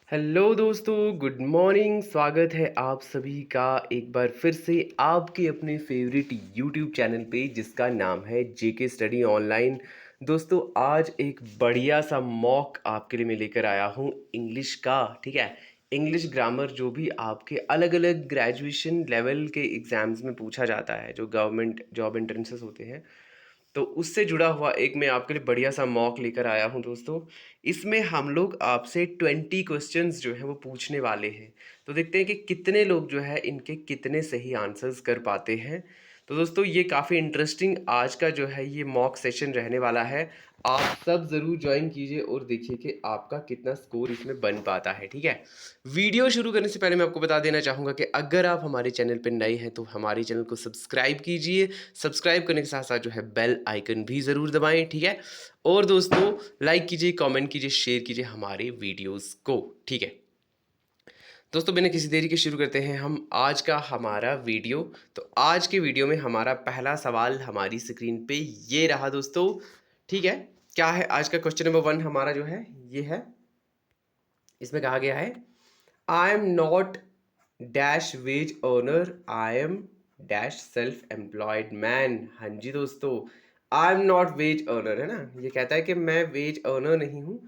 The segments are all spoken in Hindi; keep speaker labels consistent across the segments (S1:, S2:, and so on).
S1: हेलो दोस्तों, गुड मॉर्निंग। स्वागत है आप सभी का एक बार फिर से आपके अपने फेवरेट यूट्यूब चैनल पे जिसका नाम है जेके स्टडी ऑनलाइन। दोस्तों, आज एक बढ़िया सा मॉक आपके लिए मैं लेकर आया हूँ इंग्लिश का। ठीक है, इंग्लिश ग्रामर जो भी आपके अलग अलग ग्रेजुएशन लेवल के एग्ज़ाम्स में पूछा जाता है, जो गवर्नमेंट जॉब एंट्रेंसेस होते हैं, तो उससे जुड़ा हुआ एक मैं आपके लिए बढ़िया सा मॉक लेकर आया हूँ दोस्तों। इसमें हम लोग आपसे 20 क्वेश्चंस जो है वो पूछने वाले हैं। तो देखते हैं कि कितने लोग जो है इनके कितने सही आंसर्स कर पाते हैं। तो दोस्तों, ये काफ़ी इंटरेस्टिंग आज का जो है ये मॉक सेशन रहने वाला है। आप सब ज़रूर ज्वाइन कीजिए और देखिए कि आपका कितना स्कोर इसमें बन पाता है। ठीक है, वीडियो शुरू करने से पहले मैं आपको बता देना चाहूँगा कि अगर आप हमारे चैनल पर नए हैं तो हमारे चैनल को सब्सक्राइब कीजिए। सब्सक्राइब करने के साथ साथ जो है बेल आइकन भी ज़रूर दबाएं। ठीक है, और दोस्तों लाइक कीजिए, कमेंट कीजिए, शेयर कीजिए हमारे वीडियोस को। ठीक है दोस्तों, बिना किसी देरी के शुरू करते हैं हम आज का हमारा वीडियो। तो आज के वीडियो में हमारा पहला सवाल हमारी स्क्रीन पे ये रहा दोस्तों। ठीक है, क्या है आज का क्वेश्चन नंबर 1 हमारा जो है ये है। इसमें कहा गया है I am not dash wage earner, I am dash self employed man. हाँ जी दोस्तों, I am not wage earner है ना, ये कहता है कि मैं वेज अर्नर नहीं हूँ,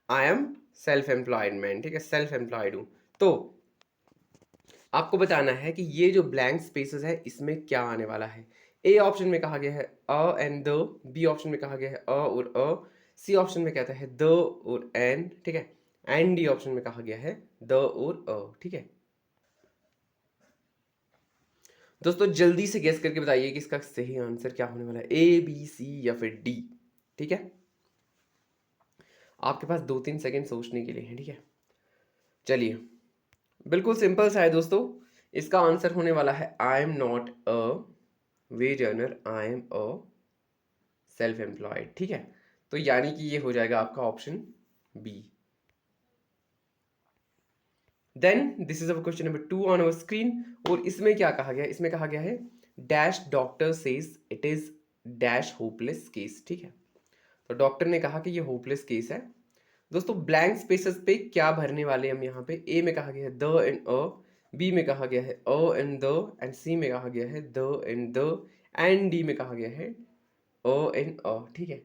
S1: I am self employed man. ठीक है, सेल्फ एम्प्लॉयड हूँ। तो आपको बताना है कि ये जो ब्लैंक स्पेसेस है इसमें क्या आने वाला है। ए ऑप्शन में कहा गया है अ एंड द, बी ऑप्शन में कहा गया है अ और अ, सी ऑप्शन में कहता है द और एन। ठीक है, एंड डी ऑप्शन में कहा गया है द और अ। ठीक है दोस्तों, जल्दी से गेस करके बताइए कि इसका सही आंसर क्या होने वाला है, ए बी सी या फिर डी। ठीक है, आपके पास 2-3 सेकंड सोचने के लिए हैं। ठीक है, चलिए, बिल्कुल सिंपल सा है दोस्तों। इसका आंसर होने वाला है I am not a wage earner, I am a self employed. ठीक है, तो यानी कि ये हो जाएगा आपका option B. Then this is our question number 2 on our screen. और इसमें क्या कहा गया है, इसमें कहा गया है dash doctor says it is dash hopeless case. ठीक है, तो डॉक्टर ने कहा कि ये होपलेस केस है। दोस्तों, ब्लैंक स्पेसेस पे क्या भरने वाले हम यहाँ पे, ए में कहा गया है द एंड अ, बी में कहा गया है अ एंड द, एंड सी में कहा गया है the end the, and D में कहा गया है अ एंड अ। ठीक है,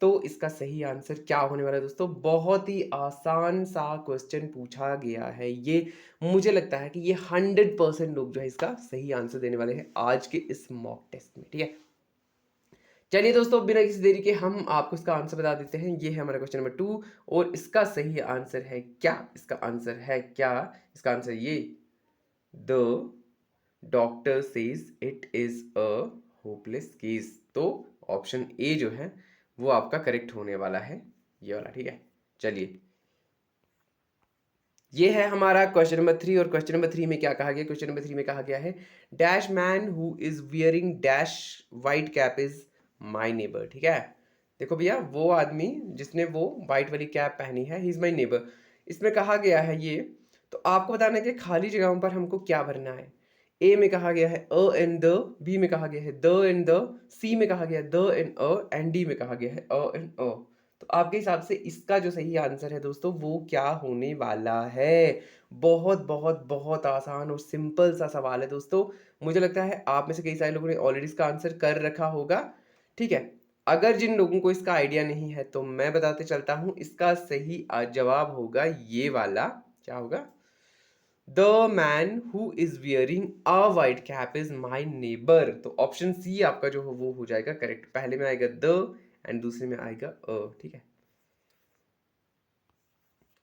S1: तो इसका सही आंसर क्या होने वाला है दोस्तों। बहुत ही आसान सा क्वेश्चन पूछा गया है ये। मुझे लगता है कि ये 100% लोग जो है इसका सही आंसर देने वाले हैं आज के इस मॉक टेस्ट में। ठीक है, चलिए दोस्तों, बिना किसी देरी के हम आपको इसका आंसर बता देते हैं। ये है हमारा क्वेश्चन नंबर 2 और इसका सही आंसर है क्या, इसका आंसर है क्या, इसका आंसर ये the doctor says it is a hopeless case. तो ऑप्शन ए जो है वो आपका करेक्ट होने वाला है, ये वाला। ठीक है, चलिए, ये है हमारा क्वेश्चन नंबर 3। और क्वेश्चन नंबर 3 में क्या कहा गया, क्वेश्चन नंबर 3 में कहा गया है dash man who is wearing dash white cap is my neighbour. ठीक है, देखो भैया, वो आदमी जिसने वो वाइट वाली कैप पहनी है ही इज माय नेबर। इसमें कहा गया है ये, तो आपको बताना है कि खाली जगहों पर हमको क्या भरना है। ए में कहा गया है अ एंड द, बी में कहा गया है द एंड द, सी में कहा गया है the end a, and D में कहा गया है अ एंड अ। तो आपके हिसाब से इसका जो सही आंसर है दोस्तों वो क्या होने वाला है। बहुत बहुत बहुत आसान और सिंपल सा सवाल है दोस्तों। मुझे लगता है आप में से कई सारे लोगों ने ऑलरेडी इसका आंसर कर रखा होगा। ठीक है, अगर जिन लोगों को इसका आइडिया नहीं है तो मैं बताते चलता हूं, इसका सही जवाब होगा ये वाला। क्या होगा, the man who is wearing a white cap is my neighbour. तो ऑप्शन सी आपका जो हो वो हो जाएगा करेक्ट। पहले में आएगा द एंड दूसरे में आएगा अ। ठीक है,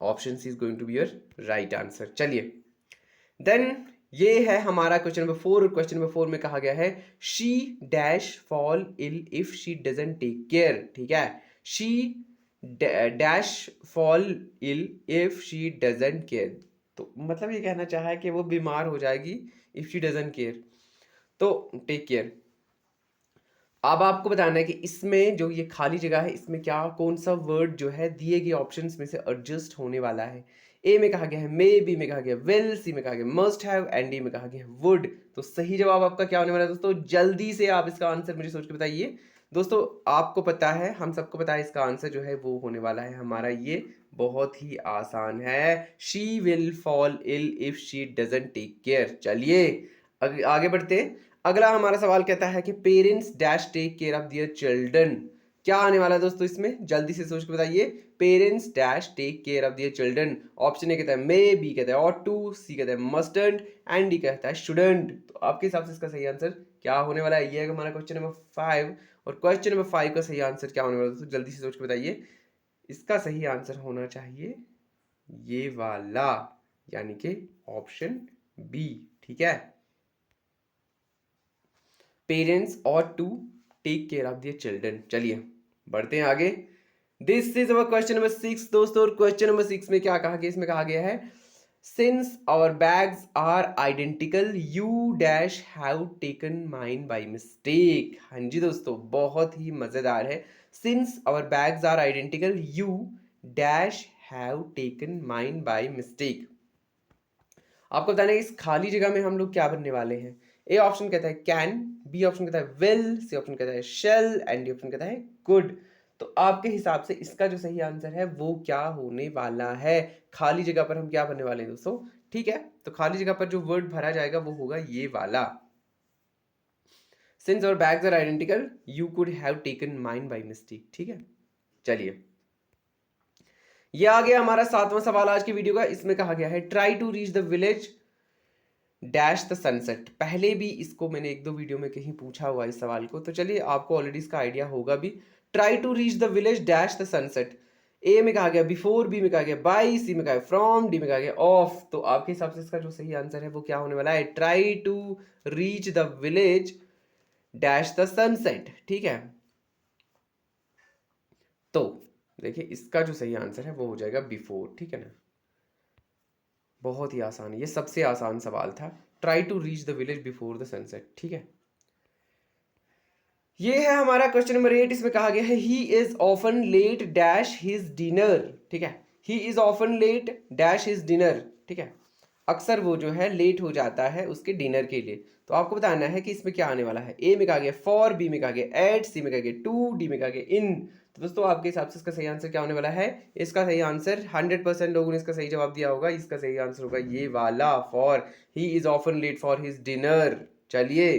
S1: option C is going to be your right answer. चलिए, देन ये है हमारा क्वेश्चन नंबर 4। और क्वेश्चन नंबर 4 में कहा गया है she dash fall ill if she doesn't take care. ठीक है, she dash fall ill if she doesn't care. तो मतलब ये कहना चाहा है कि वो बीमार हो जाएगी इफ शी डजंट केयर, तो टेक केयर। अब आपको बताना है कि इसमें जो ये खाली जगह है इसमें क्या, कौन सा वर्ड जो है दिए गए ऑप्शंस में से एडजस्ट होने वाला है। ए में कहा गया है मे, बी में कहा गया विल, सी में कहा गया मस्ट हैव, एंड डी में कहा गया वुड। तो सही जवाब आपका क्या होने वाला है दोस्तों, जल्दी से आप इसका आंसर मुझे सोच के बताइए। दोस्तों आपको पता है, हम सबको पता है, इसका आंसर जो है वो होने वाला है हमारा ये, बहुत ही आसान है, she will fall ill if she doesn't take care. चलिए आगे बढ़ते हैं। अगला हमारा सवाल कहता है कि parents dash take care of their children. क्या आने वाला है दोस्तों इसमें, जल्दी से सोच के बताइए। Parents dash take care of their children. Option A कहता है मे, बी कहता है ऑट टू, सी कहता है मस्टंट एंड डी कहता है शुडंट। तो आपके हिसाब से इसका सही आंसर क्या होने वाला है? ये है हमारा क्वेश्चन नंबर 5। और क्वेश्चन नंबर 5 का सही आंसर क्या होने वाला है दोस्तों, जल्दी से सोच के बताइए। इसका सही आंसर होना चाहिए ये वाला, यानी कि ऑप्शन बी। ठीक है, parents ought to take care of their children. चलिए बढ़ते हैं आगे। This is our question number 6 दोस्तों। और क्वेश्चन नंबर 6 में क्या कहा गया, इसमें कहा गया है since our bags are identical you dash have taken mine by mistake. हाँ जी दोस्तों, बहुत ही मजेदार है। Since our bags are identical you dash have taken mine by mistake. आपको बताना है इस खाली जगह में हम लोग क्या बनने वाले हैं। ए ऑप्शन कहता है कैन, बी ऑप्शन कहता है विल, सी ऑप्शन कहता है शेल एंड डी ऑप्शन कहता है गुड। तो आपके हिसाब से इसका जो सही आंसर है वो क्या होने वाला है? खाली जगह पर हम क्या बनने वाले हैं दोस्तों? ठीक है, तो खाली जगह पर जो वर्ड भरा जाएगा वो होगा ये वाला, since our bags are identical you could have taken mine by mistake. ठीक है, चलिए ये आ गया हमारा 7वां सवाल आज की वीडियो का। इसमें कहा गया है try to reach the village dash the sunset. पहले भी इसको मैंने एक दो वीडियो में कहीं पूछा हुआ इस सवाल को, तो चलिए आपको ऑलरेडी इसका आइडिया होगा भी। Try to reach the village dash the sunset. A में कहा गया बिफोर, बी में कहा गया बाई, सी में कहा गया फ्रॉम, डी में कहा गया ऑफ। तो आपके हिसाब से इसका जो सही आंसर है वो क्या होने वाला है? Try to reach the village dash the sunset. ठीक है, तो देखिए इसका जो सही आंसर है वो हो जाएगा बिफोर। ठीक है ना, बहुत ही आसान है, ये सबसे आसान सवाल था। Try to reach the village before the sunset. ठीक है, ये है हमारा क्वेश्चन नंबर 8। इसमें कहा गया है he is often late dash his dinner. ठीक है, he is often late dash his dinner. ठीक है, अक्सर वो जो है लेट हो जाता है उसके डिनर के लिए। तो आपको बताना है कि इसमें क्या आने वाला है। ए में कहा गया फॉर, बी में कहा गया एट, सी में कहा गया टू, डी में कहा गया इन। तो दोस्तों आपके हिसाब से इसका सही आंसर क्या होने वाला है? इसका सही आंसर 100% लोगों ने इसका सही जवाब दिया होगा। इसका सही आंसर होगा ये वाला, for he is often late for his dinner. चलिए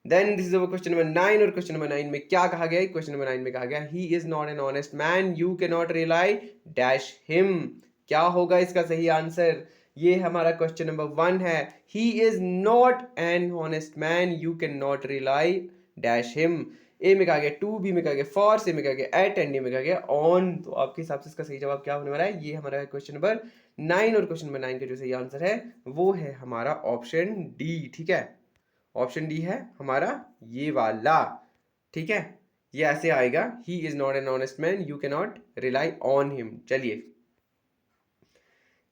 S1: then this is our question number 9। और क्वेश्चन नंबर 9 में क्या कहा गया है? क्वेश्चन नंबर 9 में कहा गया ही is not an honest man you can not rely dash him. क्या होगा इसका सही आंसर? ये हमारा क्वेश्चन नंबर 1 है, he is not an honest man you can not rely dash him. A में कहा गया टू, बी में कहा गया फॉर, सी में कहा गया एट एंड डी में कहा गया ऑन। तो आपके हिसाब से इसका सही जवाब क्या होने वाला है? ये हमारा क्वेश्चन नंबर 9। और क्वेश्चन नंबर 9 का जो सही आंसर है वो है हमारा ऑप्शन डी। ठीक है, ऑप्शन डी है हमारा ये वाला। ठीक है, ये ऐसे आएगा, ही is not an honest man you can not rely on him. चलिए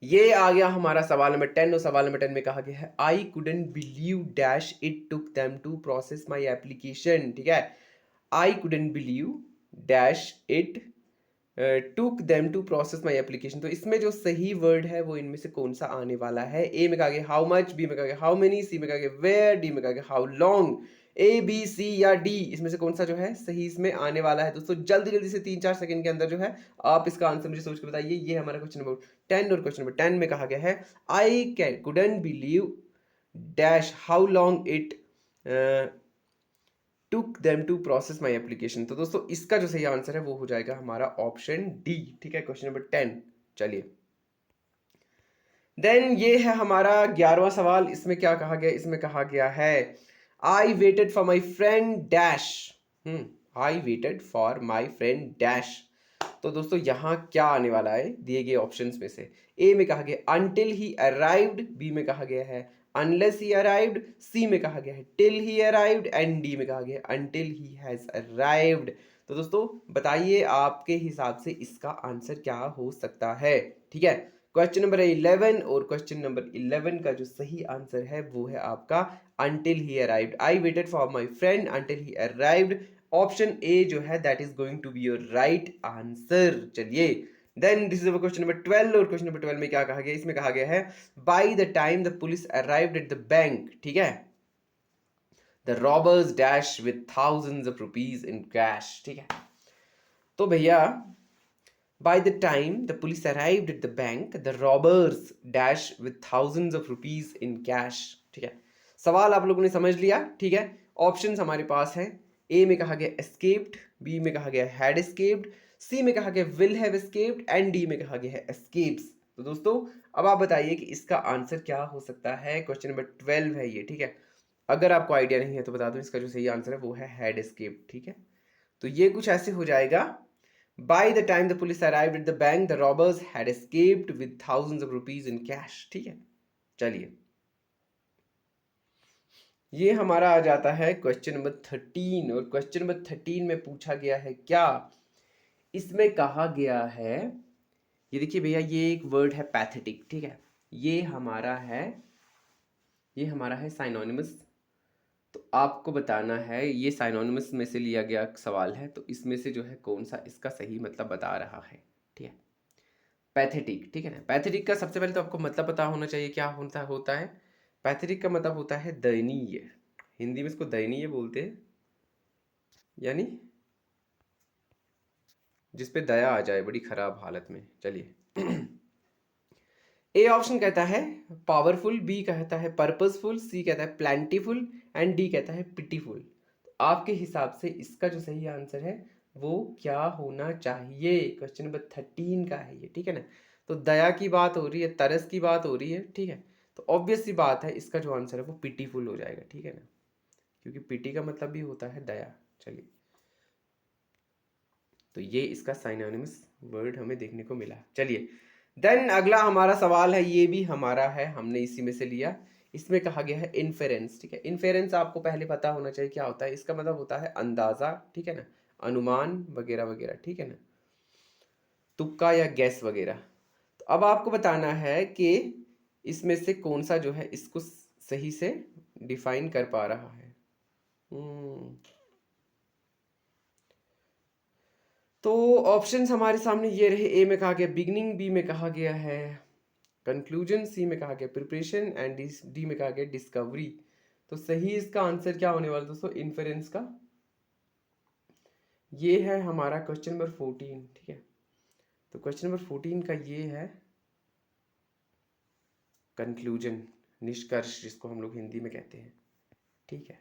S1: ये आ गया हमारा सवाल नंबर 10। और सवाल नंबर 10 में कहा गया है I couldn't believe dash it took them to process my application. ठीक है, I couldn't believe dash it took them to process my application. तो इसमें जो सही वर्ड है वो इनमें से कौन सा आने वाला है? ए में कहा गया हाउ मच, बी में कहा गया हाउ मेनी, सी में कहा गया वेयर, डी में कहा गया how long. A B C या डी, इसमें से कौन सा जो है सही इसमें आने वाला है? दोस्तों जल्दी जल्दी से 3-4 सेकंड के अंदर जो है आप इसका आंसर मुझे सोच के बताइए। ये हमारा क्वेश्चन नंबर 10। और क्वेश्चन नंबर 10 में कहा गया है I can couldn't believe dash how long it took them to process my application. तो दोस्तों इसका जो सही आंसर है वो हो जाएगा हमारा ऑप्शन डी। ठीक है, क्वेश्चन नंबर 10। चलिए देन ये है हमारा 11वां सवाल। इसमें क्या कहा गया? इसमें कहा गया है आई waited for my friend dash. I waited for my friend dash. तो दोस्तों यहाँ क्या आने वाला है दिए गए ऑप्शंस में से? ए में कहा गया अनटिल ही अराइव्ड, बी में कहा गया है अनलेस ही अराइव्ड, सी में कहा गया है till he arrived and D में कहा गया है अनटिल ही हैज अराइव्ड। तो दोस्तों बताइए आपके हिसाब से इसका आंसर क्या हो सकता है? ठीक है, क्वेश्चन नंबर 11। और क्वेश्चन नंबर 11 का जो सही आंसर है वो है आपका until he arrived. I waited for my friend until he arrived. Option A जो है that is going to be your right answer. चलिए then this is question number 12। और क्वेश्चन नंबर 12 में क्या कहा गया? इसमें कहा गया है by the time the police arrived at the bank. ठीक है, the robbers dash with thousands of rupees in cash. ठीक है, तो भैया by the time the police arrived at the bank, the robbers dash with thousands of rupees in cash। ठीक है, सवाल आप लोगों ने समझ लिया। ठीक है, ऑप्शंस हमारे पास हैं। ए में कहा गया एस्केप्ड, बी में कहा गया हैड एस्केप्ड, सी में कहा गया will have escaped and D में कहा गया है एस्केप्स। तो दोस्तों अब आप बताइए कि इसका आंसर क्या हो सकता है। क्वेश्चन नंबर 12 है ये। ठीक है, अगर आपको आइडिया नहीं है तो बता दो, इसका जो सही आंसर है वो है हैड एस्केप्ड। ठीक है, तो ये कुछ ऐसे हो जाएगा। By the time the police arrived at the bank, the robbers had escaped with thousands of rupees in cash। ठीक है, चलिए ये हमारा आ जाता है क्वेश्चन नंबर 13, और क्वेश्चन नंबर 13 में पूछा गया है क्या, इसमें कहा गया है, ये देखिए भैया ये एक वर्ड है पैथेटिक। ठीक है, ये हमारा है साइनोनिमस। तो आपको बताना है, ये साइनोनिमस में से लिया गया सवाल है, तो इसमें से जो है कौन सा इसका सही मतलब बता रहा है। ठीक है, पैथेटिक। ठीक है ना, पैथेटिक का सबसे पहले तो आपको मतलब पता होना चाहिए क्या होता है। पैथेटिक का मतलब होता है दयनीय। हिंदी में इसको दयनीय बोलते हैं, यानी जिसपे दया आ जाए बड़ी खराब हालत में। चलिए ए ऑप्शन कहता है पावरफुल, बी कहता है पर्पसफुल, सी कहता है प्लेंटीफुल एंड डी कहता है पिटीफुल। तो आपके हिसाब से इसका जो सही आंसर है वो क्या होना चाहिए। क्वेश्चन नंबर 13 का है ये। ठीक है ना, तो दया की बात हो रही है, तरस की बात हो रही है। ठीक है, तो ऑब्वियस सी बात है इसका जो आंसर है वो पिटीफुल हो जाएगा। ठीक है ना, क्योंकि पिटी का मतलब भी होता है दया। चलिए, तो ये इसका साइनोनिमस वर्ड हमें देखने को मिला। चलिए देन अगला हमारा सवाल है, ये भी हमारा है, हमने इसी में से लिया। इसमें कहा गया है इन्फेरेंस। ठीक है, इन्फेरेंस आपको पहले पता होना चाहिए क्या होता है। इसका मतलब होता है अंदाजा। ठीक है ना, अनुमान वगैरह वगैरह। ठीक है ना, तुक्का या गैस वगैरह। तो अब आपको बताना है कि इसमें से कौन सा जो है इसको सही से डिफाइन कर पा रहा है। तो ऑप्शंस हमारे सामने ये रहे। ए में कहा गया बिगनिंग, बी में कहा गया है कंक्लूजन, सी में कहा गया प्रिपरेशन एंड डी में कहा गया डिस्कवरी। तो सही इसका आंसर क्या होने वाला दोस्तों इन्फेरेंस का, ये है हमारा क्वेश्चन नंबर 14। ठीक है, तो क्वेश्चन नंबर 14 का ये है कंक्लूजन, निष्कर्ष जिसको हम लोग हिंदी में कहते हैं। ठीक है,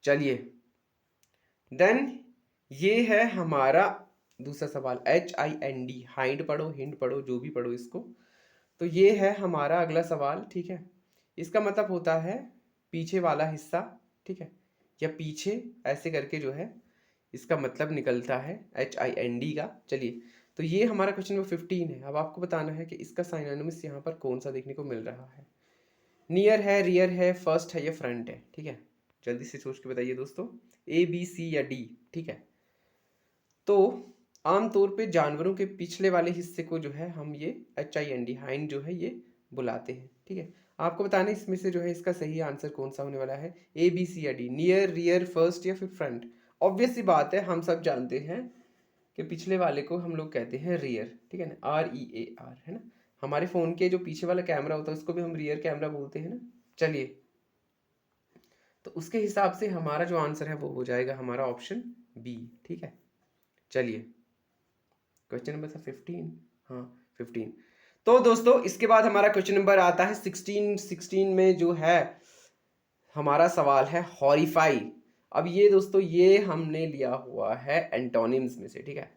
S1: चलिए देन ये है हमारा दूसरा सवाल। HIND, हाइंड पढ़ो हिंड पढ़ो जो भी पढ़ो इसको। तो ये है हमारा अगला सवाल। ठीक है, इसका मतलब होता है पीछे वाला हिस्सा। ठीक है, या पीछे ऐसे करके जो है इसका मतलब निकलता है HIND का। चलिए, तो ये हमारा क्वेश्चन नंबर 15 है। अब आपको बताना है कि इसका साइनोनिमस यहाँ पर कौन सा देखने को मिल रहा है। नियर है, रियर है, फर्स्ट है या फ्रंट है। ठीक है, जल्दी से सोच के बताइए दोस्तों, A B C या D। ठीक है, तो आमतौर पे जानवरों के पिछले वाले हिस्से को जो है हम ये HIND, हाइंड जो है ये बुलाते हैं। ठीक है, आपको बताना है इसमें से जो है इसका सही आंसर कौन सा होने वाला है, A B C या D, नियर, रियर, फर्स्ट या फिर फ्रंट। ऑब्वियस सी बात है, हम सब जानते हैं कि पिछले वाले को हम लोग कहते हैं रियर। ठीक है ना, REAR है ना। हमारे फ़ोन के जो पीछे वाला कैमरा होता है उसको भी हम रियर कैमरा बोलते हैं ना। चलिए, तो उसके हिसाब से हमारा जो आंसर है वो हो जाएगा हमारा ऑप्शन बी। ठीक है, चलिए क्वेश्चन नंबर था 15। हाँ 15। तो दोस्तों इसके बाद हमारा क्वेश्चन नंबर आता है 16 में जो है हमारा सवाल है हॉरिफाई। अब ये दोस्तों ये हमने लिया हुआ है एंटोनिम्स में से। ठीक है,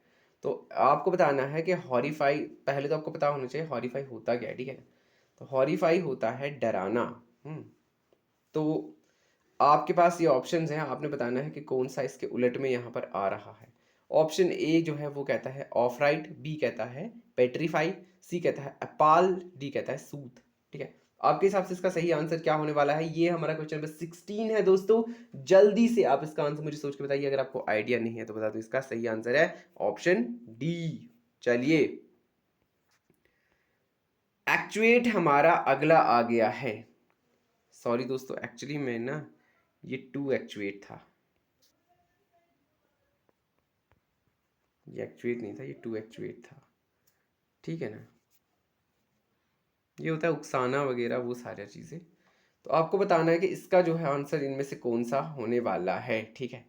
S1: तो आपको बताना है कि हॉरिफाई, पहले तो आपको पता होना चाहिए हॉरिफाई होता क्या है। ठीक है, तो हॉरिफाई होता है डराना। तो आपके पास ये ऑप्शंस हैं, आपने बताना है कि कौन सा इसके उलट में यहाँ पर आ रहा है। ऑप्शन ए जो है वो कहता है ऑफ राइट, बी कहता है पेट्रीफाई, सी कहता है अपाल, डी कहता है सूत। ठीक है, आपके हिसाब से इसका सही आंसर क्या होने वाला है। ये हमारा क्वेश्चन नंबर 16 है दोस्तों। जल्दी से आप इसका आंसर मुझे सोच के बताइए, अगर आपको आइडिया नहीं है तो बता दो, इसका सही आंसर है ऑप्शन डी। चलिए, एक्चुएट हमारा अगला आ गया है। सॉरी दोस्तों, एक्चुअली मैं ना ये टू एक्चुएट था, ये एक्चुएट नहीं था, ये टू एक्चुएट था। ठीक है ना, ये होता है उकसाना वगैरह वो सारी चीज़ें। तो आपको बताना है कि इसका जो है आंसर इनमें से कौन सा होने वाला है, ठीक है।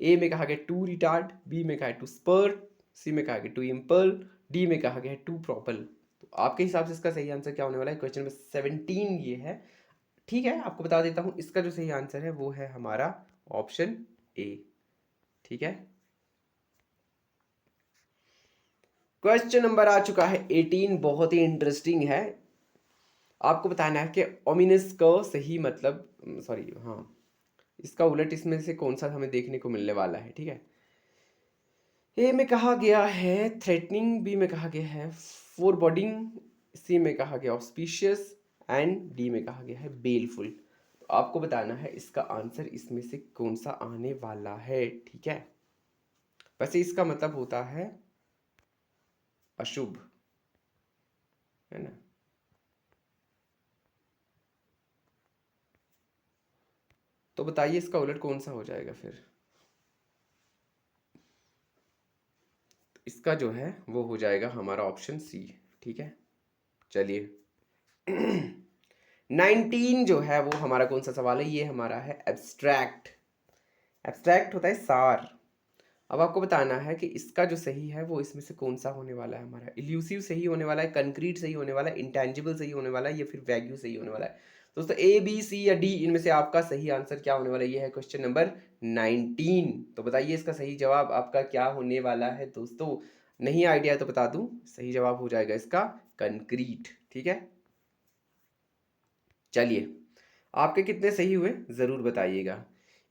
S1: ए में कहा गया टू रिटार्ड, बी में कहा है टू स्पर, सी में कहा गया टू इम्पल, डी में कहा गया है टू प्रॉपल। तो आपके हिसाब से इसका सही आंसर क्या होने वाला है? क्वेश्चन नंबर 17 ये है, ठीक है। आपको बता देता हूँ इसका जो सही आंसर है वो है हमारा ऑप्शन ए, ठीक है। क्वेश्चन नंबर आ चुका है 18, बहुत ही इंटरेस्टिंग है। आपको बताना है कि ओमिनस का सही मतलब, सॉरी हाँ, इसका उलट इसमें से कौन सा हमें देखने को मिलने वाला है, ठीक है। ए में कहा गया है थ्रेटनिंग, बी में कहा गया है फोरबॉडिंग, सी में कहा गया ऑस्पिशियस एंड डी में कहा गया है बेलफुल। तो आपको बताना है इसका आंसर इसमें से कौन सा आने वाला है, ठीक है। वैसे इसका मतलब होता है अशुभ, है ना। तो बताइए इसका उलट कौन सा हो जाएगा फिर? इसका जो है वो हो जाएगा हमारा ऑप्शन सी, ठीक है। चलिए 19 जो है वो हमारा कौन सा सवाल है? ये हमारा है एब्स्ट्रैक्ट। एब्स्ट्रैक्ट होता है सार। अब आपको बताना है कि इसका जो सही है वो इसमें से कौन सा होने वाला है? हमारा इल्यूसिव सही होने वाला है, कंक्रीट सही होने वाला है, इंटेंजिबल सही होने वाला है, या फिर वैग्यू सही होने वाला है? दोस्तों ए बी सी या डी इनमें से आपका सही आंसर क्या होने वाला है? ये है क्वेश्चन नंबर 19। तो बताइए इसका सही जवाब आपका क्या होने वाला है दोस्तों? नहीं आइडिया तो बता दूं, सही जवाब हो जाएगा इसका कंक्रीट, ठीक है। चलिए आपके कितने सही हुए जरूर बताइएगा।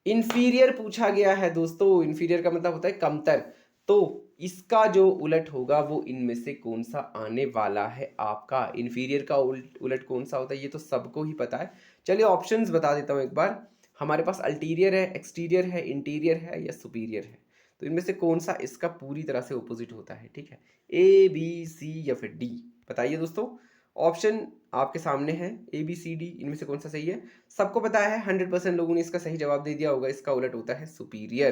S1: इंफीरियर पूछा गया है दोस्तों, इंफीरियर का मतलब होता है कमतर। तो इसका जो उलट होगा वो इनमें से कौन सा आने वाला है आपका? इंफीरियर का उलट कौन सा होता है ये तो सबको ही पता है। चलिए ऑप्शंस बता देता हूँ एक बार। हमारे पास अल्टीरियर है, एक्सटीरियर है, इंटीरियर है या सुपीरियर है। तो इनमें से कौन सा इसका पूरी तरह से ऑपोजिट होता है, ठीक है। ए बी सी या फिर डी, बताइए दोस्तों। ऑप्शन आपके सामने है, ए बी सी डी, इनमें से कौन सा सही है? सबको पता है, 100% लोगों ने इसका सही जवाब दे दिया होगा। इसका उलट होता है सुपीरियर।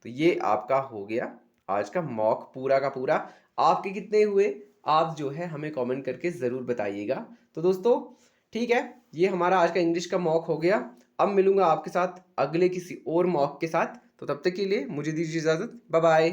S1: तो ये आपका हो गया आज का मॉक पूरा का पूरा। आपके कितने हुए आप जो है हमें कमेंट करके ज़रूर बताइएगा। तो दोस्तों ठीक है, ये हमारा आज का इंग्लिश का मॉक हो गया। अब मिलूंगा आपके साथ अगले किसी और मॉक के साथ। तो तब तक के लिए मुझे दीजिए इजाज़त, बाय बाय।